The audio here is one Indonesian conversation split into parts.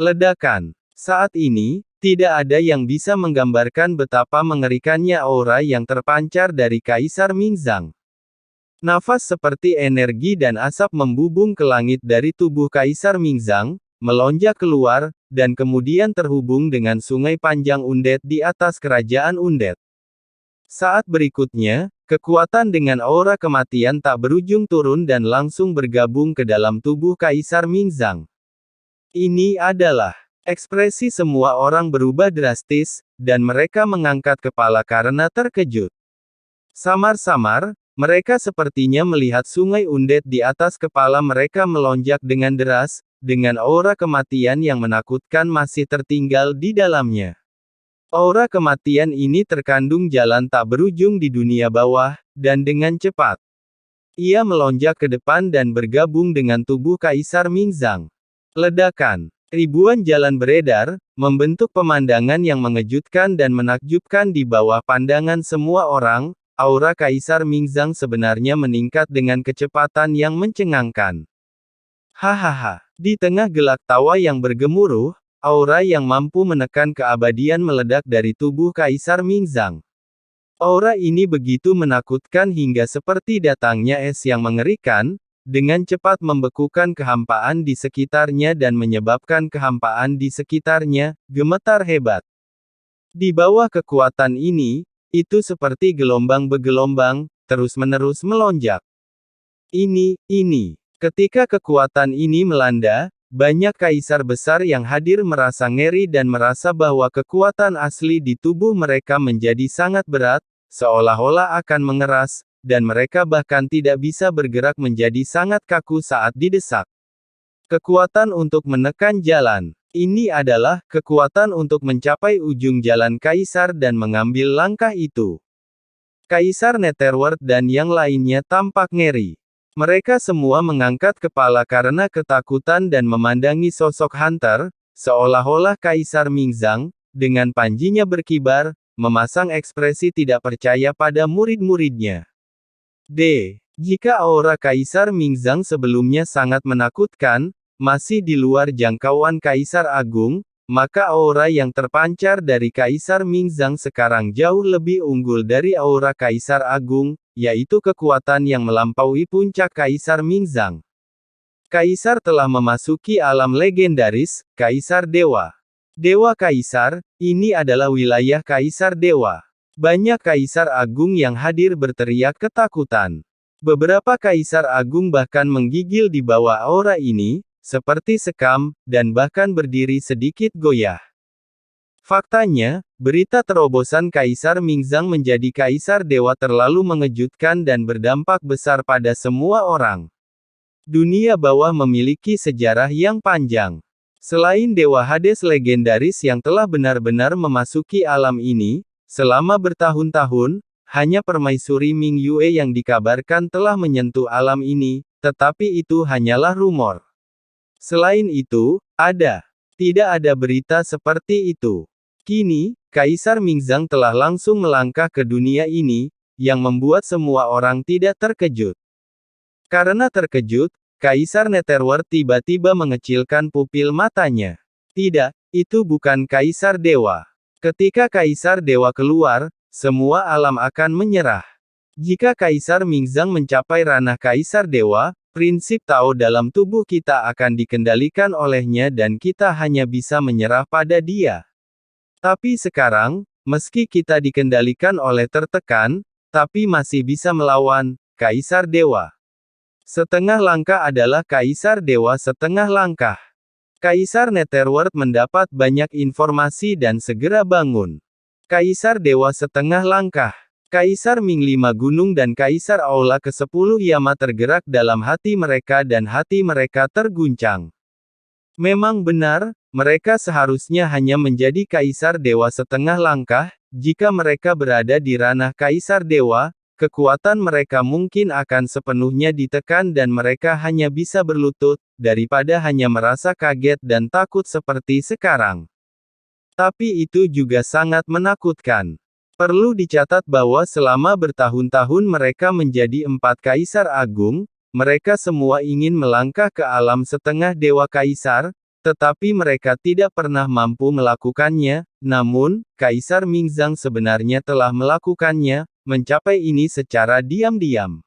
Ledakan. Saat ini, tidak ada yang bisa menggambarkan betapa mengerikannya aura yang terpancar dari Kaisar Mingzang. Nafas seperti energi dan asap membubung ke langit dari tubuh Kaisar Mingzang, melonjak keluar, dan kemudian terhubung dengan sungai panjang Undet di atas kerajaan Undet. Saat berikutnya, kekuatan dengan aura kematian tak berujung turun dan langsung bergabung ke dalam tubuh Kaisar Mingzang. Ini adalah ekspresi semua orang berubah drastis, dan mereka mengangkat kepala karena terkejut. Samar-samar, mereka sepertinya melihat sungai Undet di atas kepala mereka melonjak dengan deras, dengan aura kematian yang menakutkan masih tertinggal di dalamnya. Aura kematian ini terkandung jalan tak berujung di dunia bawah, dan dengan cepat ia melonjak ke depan dan bergabung dengan tubuh Kaisar Mingzang. Ledakan. Ribuan jalan beredar, membentuk pemandangan yang mengejutkan dan menakjubkan di bawah pandangan semua orang. Aura Kaisar Mingzang sebenarnya meningkat dengan kecepatan yang mencengangkan. Hahaha. Di tengah gelak tawa yang bergemuruh, aura yang mampu menekan keabadian meledak dari tubuh Kaisar Mingzang. Aura ini begitu menakutkan hingga seperti datangnya es yang mengerikan, dengan cepat membekukan kehampaan di sekitarnya dan menyebabkan kehampaan di sekitarnya gemetar hebat. Di bawah kekuatan ini, itu seperti gelombang bergelombang, terus-menerus melonjak. Ini. Ketika kekuatan ini melanda, banyak kaisar besar yang hadir merasa ngeri dan merasa bahwa kekuatan asli di tubuh mereka menjadi sangat berat, seolah-olah akan mengeras, dan mereka bahkan tidak bisa bergerak menjadi sangat kaku saat didesak. Kekuatan untuk menekan jalan. Ini adalah kekuatan untuk mencapai ujung jalan kaisar dan mengambil langkah itu. Kaisar Netherworld dan yang lainnya tampak ngeri. Mereka semua mengangkat kepala karena ketakutan dan memandangi sosok Hunter, seolah-olah Kaisar Mingzang, dengan panjinya berkibar, memasang ekspresi tidak percaya pada murid-muridnya. Jika aura Kaisar Mingzang sebelumnya sangat menakutkan, masih di luar jangkauan Kaisar Agung, maka aura yang terpancar dari Kaisar Mingzang sekarang jauh lebih unggul dari aura Kaisar Agung, yaitu kekuatan yang melampaui puncak Kaisar Mingzang. Kaisar telah memasuki alam legendaris, Kaisar Dewa. Dewa Kaisar, ini adalah wilayah Kaisar Dewa. Banyak Kaisar Agung yang hadir berteriak ketakutan. Beberapa Kaisar Agung bahkan menggigil di bawah aura ini, seperti sekam, dan bahkan berdiri sedikit goyah. Faktanya, berita terobosan Kaisar Mingzang menjadi Kaisar Dewa terlalu mengejutkan dan berdampak besar pada semua orang. Dunia bawah memiliki sejarah yang panjang. Selain Dewa Hades legendaris yang telah benar-benar memasuki alam ini, selama bertahun-tahun, hanya permaisuri Ming Yue yang dikabarkan telah menyentuh alam ini, tetapi itu hanyalah rumor. Selain itu, tidak ada berita seperti itu. Kini, Kaisar Mingzang telah langsung melangkah ke dunia ini, yang membuat semua orang tidak terkejut. Karena terkejut, Kaisar Netherworld tiba-tiba mengecilkan pupil matanya. Tidak, itu bukan Kaisar Dewa. Ketika Kaisar Dewa keluar, semua alam akan menyerah. Jika Kaisar Mingzang mencapai ranah Kaisar Dewa, prinsip Tao dalam tubuh kita akan dikendalikan olehnya dan kita hanya bisa menyerah pada dia. Tapi sekarang, meski kita dikendalikan oleh tertekan, tapi masih bisa melawan Kaisar Dewa. Setengah langkah adalah Kaisar Dewa setengah langkah. Kaisar Netherworld mendapat banyak informasi dan segera bangun. Kaisar Dewa setengah langkah. Kaisar Ming 5 gunung dan Kaisar Aula ke-10 Yama tergerak dalam hati mereka dan hati mereka terguncang. Memang benar, mereka seharusnya hanya menjadi Kaisar Dewa setengah langkah, jika mereka berada di ranah Kaisar Dewa, kekuatan mereka mungkin akan sepenuhnya ditekan dan mereka hanya bisa berlutut, daripada hanya merasa kaget dan takut seperti sekarang. Tapi itu juga sangat menakutkan. Perlu dicatat bahwa selama bertahun-tahun mereka menjadi 4 Kaisar Agung, mereka semua ingin melangkah ke alam setengah Dewa Kaisar, Tetapi mereka tidak pernah mampu melakukannya, namun, Kaisar Mingzang sebenarnya telah melakukannya, mencapai ini secara diam-diam.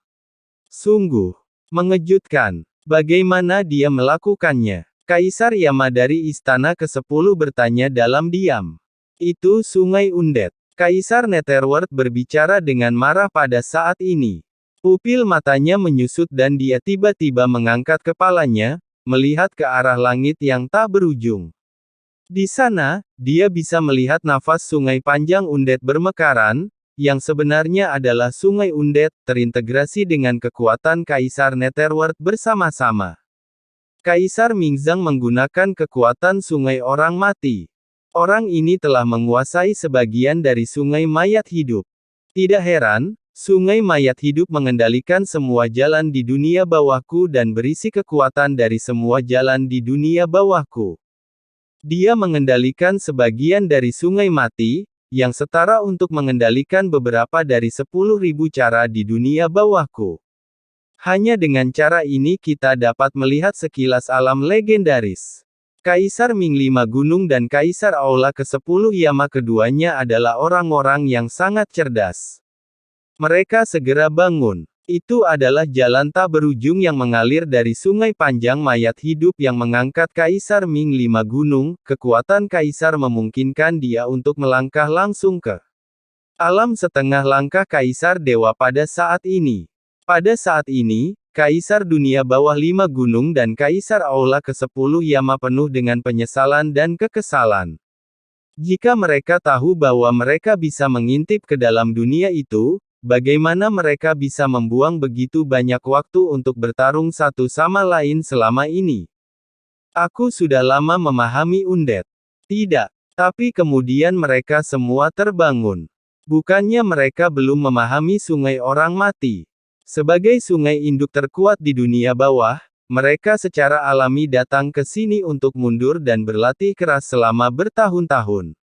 Sungguh mengejutkan. Bagaimana dia melakukannya? Kaisar Yama dari Istana ke-10 bertanya dalam diam. Itu Sungai Undet. Kaisar Netherworld berbicara dengan marah pada saat ini. Pupil matanya menyusut dan dia tiba-tiba mengangkat kepalanya, melihat ke arah langit yang tak berujung. Di sana, dia bisa melihat nafas sungai panjang Undet bermekaran, yang sebenarnya adalah Sungai Undet, terintegrasi dengan kekuatan Kaisar Netherworld bersama-sama. Kaisar Mingzang menggunakan kekuatan Sungai Orang Mati. Orang ini telah menguasai sebagian dari Sungai Mayat Hidup. Tidak heran, Sungai Mayat Hidup mengendalikan semua jalan di dunia bawahku dan berisi kekuatan dari semua jalan di dunia bawahku. Dia mengendalikan sebagian dari Sungai Mati, yang setara untuk mengendalikan beberapa dari 10.000 cara di dunia bawahku. Hanya dengan cara ini kita dapat melihat sekilas alam legendaris. Kaisar Ming 5 Gunung dan Kaisar Aula ke-10 Yama keduanya adalah orang-orang yang sangat cerdas. Mereka segera bangun. Itu adalah jalan tak berujung yang mengalir dari Sungai Panjang Mayat Hidup yang mengangkat Kaisar Ming 5 Gunung. Kekuatan Kaisar memungkinkan dia untuk melangkah langsung ke alam setengah langkah Kaisar Dewa pada saat ini. Pada saat ini, Kaisar Dunia Bawah 5 Gunung dan Kaisar Aula ke-10 Yama penuh dengan penyesalan dan kekesalan. Jika mereka tahu bahwa mereka bisa mengintip ke dalam dunia itu, bagaimana mereka bisa membuang begitu banyak waktu untuk bertarung satu sama lain selama ini? Aku sudah lama memahami Undet. Tidak. Tapi kemudian mereka semua terbangun. Bukannya mereka belum memahami Sungai Orang Mati. Sebagai sungai induk terkuat di dunia bawah, mereka secara alami datang ke sini untuk mundur dan berlatih keras selama bertahun-tahun.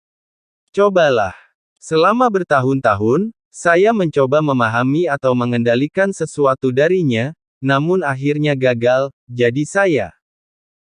Cobalah. Selama bertahun-tahun, saya mencoba memahami atau mengendalikan sesuatu darinya, namun akhirnya gagal, jadi saya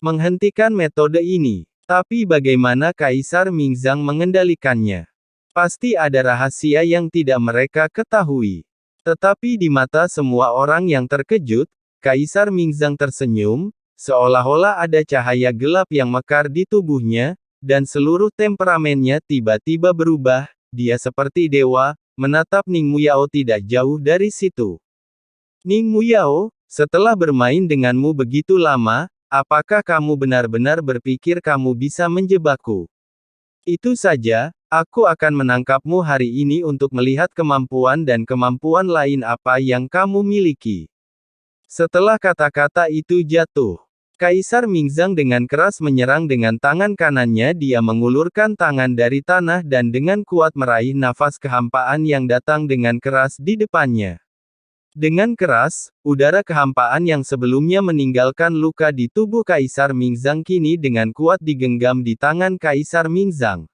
menghentikan metode ini. Tapi bagaimana Kaisar Mingzang mengendalikannya? Pasti ada rahasia yang tidak mereka ketahui. Tetapi di mata semua orang yang terkejut, Kaisar Mingzang tersenyum, seolah-olah ada cahaya gelap yang mekar di tubuhnya, dan seluruh temperamennya tiba-tiba berubah, dia seperti dewa, menatap Ning Muyao tidak jauh dari situ. Ning Muyao, setelah bermain denganmu begitu lama, apakah kamu benar-benar berpikir kamu bisa menjebakku? Itu saja. Aku akan menangkapmu hari ini untuk melihat kemampuan dan kemampuan lain apa yang kamu miliki. Setelah kata-kata itu jatuh, Kaisar Mingzang dengan keras menyerang dengan tangan kanannya. Dia mengulurkan tangan dari tanah dan dengan kuat meraih nafas kehampaan yang datang dengan keras di depannya. Dengan keras, udara kehampaan yang sebelumnya meninggalkan luka di tubuh Kaisar Mingzang kini dengan kuat digenggam di tangan Kaisar Mingzang.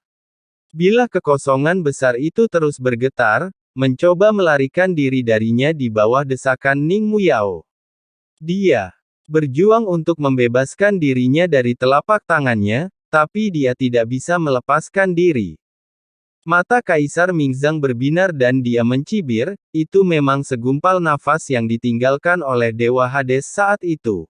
Bila kekosongan besar itu terus bergetar, mencoba melarikan diri darinya di bawah desakan Ning Muyao. Dia berjuang untuk membebaskan dirinya dari telapak tangannya, tapi dia tidak bisa melepaskan diri. Mata Kaisar Mingzang berbinar dan dia mencibir, itu memang segumpal nafas yang ditinggalkan oleh Dewa Hades saat itu.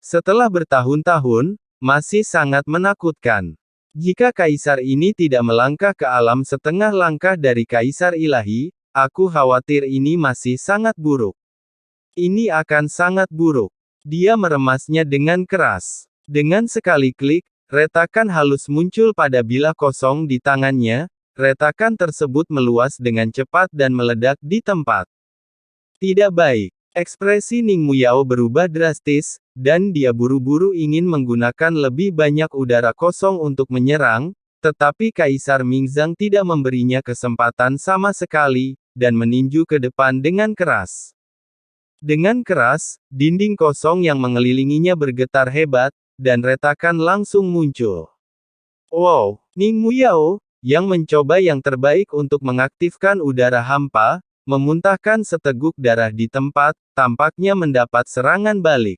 Setelah bertahun-tahun, masih sangat menakutkan. Jika Kaisar ini tidak melangkah ke alam setengah langkah dari Kaisar Ilahi, aku khawatir ini masih sangat buruk. Ini akan sangat buruk. Dia meremasnya dengan keras. Dengan sekali klik, retakan halus muncul pada bilah kosong di tangannya, retakan tersebut meluas dengan cepat dan meledak di tempat. Tidak baik. Ekspresi Ning Muyao berubah drastis, dan dia buru-buru ingin menggunakan lebih banyak udara kosong untuk menyerang, tetapi Kaisar Mingzang tidak memberinya kesempatan sama sekali, dan meninju ke depan dengan keras. Dengan keras, dinding kosong yang mengelilinginya bergetar hebat, dan retakan langsung muncul. Wow, Ning Muyao, yang mencoba yang terbaik untuk mengaktifkan udara hampa, memuntahkan seteguk darah di tempat, tampaknya mendapat serangan balik.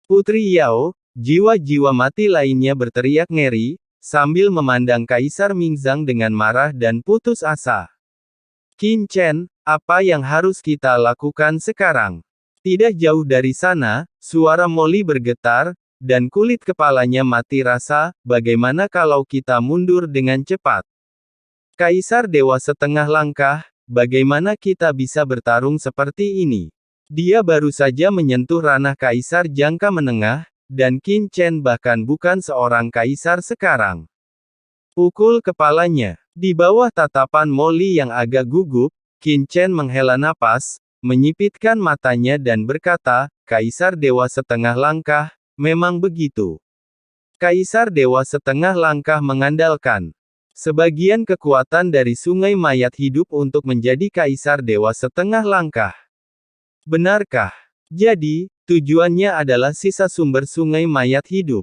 Putri Yao, jiwa-jiwa mati lainnya berteriak ngeri, sambil memandang Kaisar Mingzang dengan marah dan putus asa. Qin Chen, apa yang harus kita lakukan sekarang? Tidak jauh dari sana, suara Molly bergetar, dan kulit kepalanya mati rasa, bagaimana kalau kita mundur dengan cepat? Kaisar Dewa setengah langkah, bagaimana kita bisa bertarung seperti ini? Dia baru saja menyentuh ranah Kaisar jangka menengah, dan Qin Chen bahkan bukan seorang kaisar sekarang. Pukul kepalanya. Di bawah tatapan Molly yang agak gugup, Qin Chen menghela napas, menyipitkan matanya dan berkata, Kaisar Dewa setengah langkah, memang begitu. Kaisar Dewa setengah langkah mengandalkan sebagian kekuatan dari sungai mayat hidup untuk menjadi Kaisar Dewa setengah langkah. Benarkah? Jadi, tujuannya adalah sisa sumber sungai mayat hidup.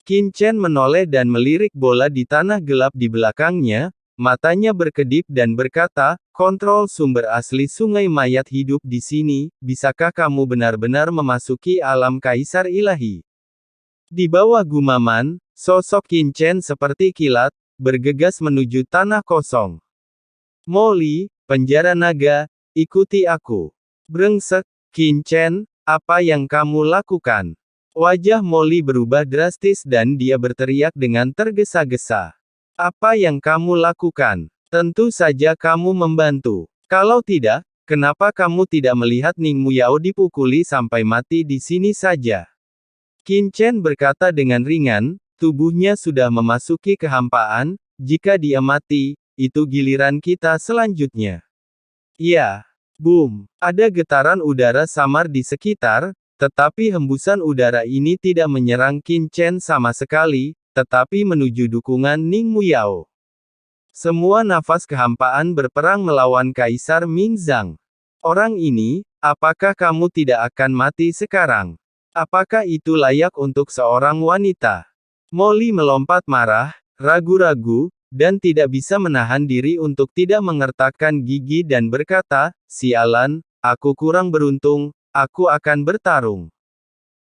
Qin Chen menoleh dan melirik bola di tanah gelap di belakangnya, matanya berkedip dan berkata, kontrol sumber asli sungai mayat hidup di sini, bisakah kamu benar-benar memasuki alam Kaisar Ilahi? Di bawah gumaman, sosok Qin Chen seperti kilat, bergegas menuju tanah kosong. Molly, penjara naga, ikuti aku. Brengsek, Qin Chen, apa yang kamu lakukan? Wajah Molly berubah drastis dan dia berteriak dengan tergesa-gesa. Apa yang kamu lakukan? Tentu saja kamu membantu. Kalau tidak, kenapa kamu tidak melihat Ning Muyao dipukuli sampai mati di sini saja? Qin Chen berkata dengan ringan, tubuhnya sudah memasuki kehampaan, jika dia mati, itu giliran kita selanjutnya. Ya. Boom! Ada getaran udara samar di sekitar, tetapi hembusan udara ini tidak menyerang Qin Chen sama sekali, tetapi menuju dukungan Ning Muyao. Semua nafas kehampaan berperang melawan Kaisar Mingzang. Orang ini, apakah kamu tidak akan mati sekarang? Apakah itu layak untuk seorang wanita? Molly melompat marah, ragu-ragu, dan tidak bisa menahan diri untuk tidak mengertakkan gigi dan berkata, sialan, aku kurang beruntung, aku akan bertarung.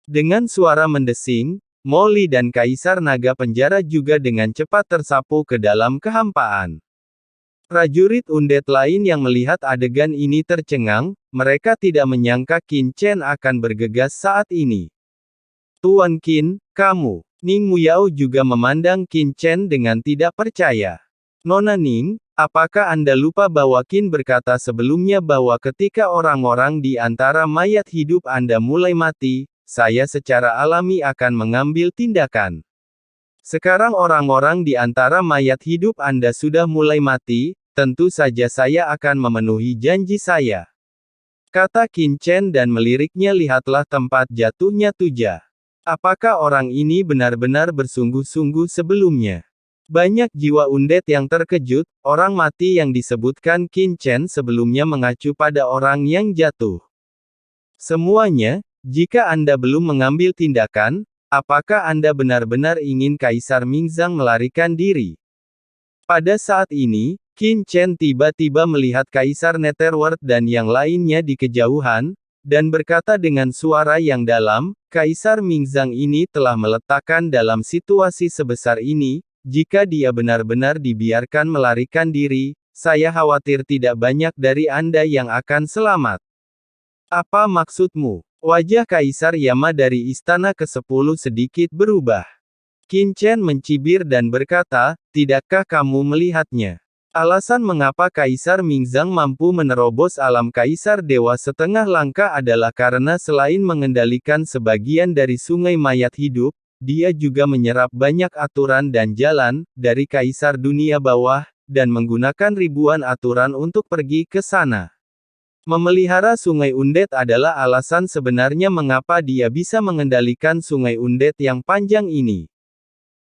Dengan suara mendesing, Molly dan Kaisar Naga Penjara juga dengan cepat tersapu ke dalam kehampaan. Prajurit undead lain yang melihat adegan ini tercengang, mereka tidak menyangka Qin Chen akan bergegas saat ini. Tuan Qin, kamu. Ning Muyao juga memandang Qin Chen dengan tidak percaya. Nona Ning, apakah Anda lupa bahwa Qin berkata sebelumnya bahwa ketika orang-orang di antara mayat hidup Anda mulai mati, saya secara alami akan mengambil tindakan. Sekarang orang-orang di antara mayat hidup Anda sudah mulai mati, tentu saja saya akan memenuhi janji saya. Kata Qin Chen dan meliriknya, lihatlah tempat jatuhnya Tuja. Apakah orang ini benar-benar bersungguh-sungguh sebelumnya? Banyak jiwa undead yang terkejut, orang mati yang disebutkan Qin Chen sebelumnya mengacu pada orang yang jatuh. Semuanya, jika Anda belum mengambil tindakan, apakah Anda benar-benar ingin Kaisar Mingzang melarikan diri? Pada saat ini, Qin Chen tiba-tiba melihat Kaisar Netherworld dan yang lainnya di kejauhan, dan berkata dengan suara yang dalam, Kaisar Mingzang ini telah meletakkan dalam situasi sebesar ini, jika dia benar-benar dibiarkan melarikan diri, saya khawatir tidak banyak dari Anda yang akan selamat. Apa maksudmu? Wajah Kaisar Yama dari Istana ke-10 sedikit berubah. Qin Chen mencibir dan berkata, tidakkah kamu melihatnya? Alasan mengapa Kaisar Mingzang mampu menerobos alam Kaisar Dewa setengah langkah adalah karena selain mengendalikan sebagian dari sungai mayat hidup, dia juga menyerap banyak aturan dan jalan, dari Kaisar Dunia Bawah, dan menggunakan ribuan aturan untuk pergi ke sana. Memelihara sungai undead adalah alasan sebenarnya mengapa dia bisa mengendalikan sungai undead yang panjang ini.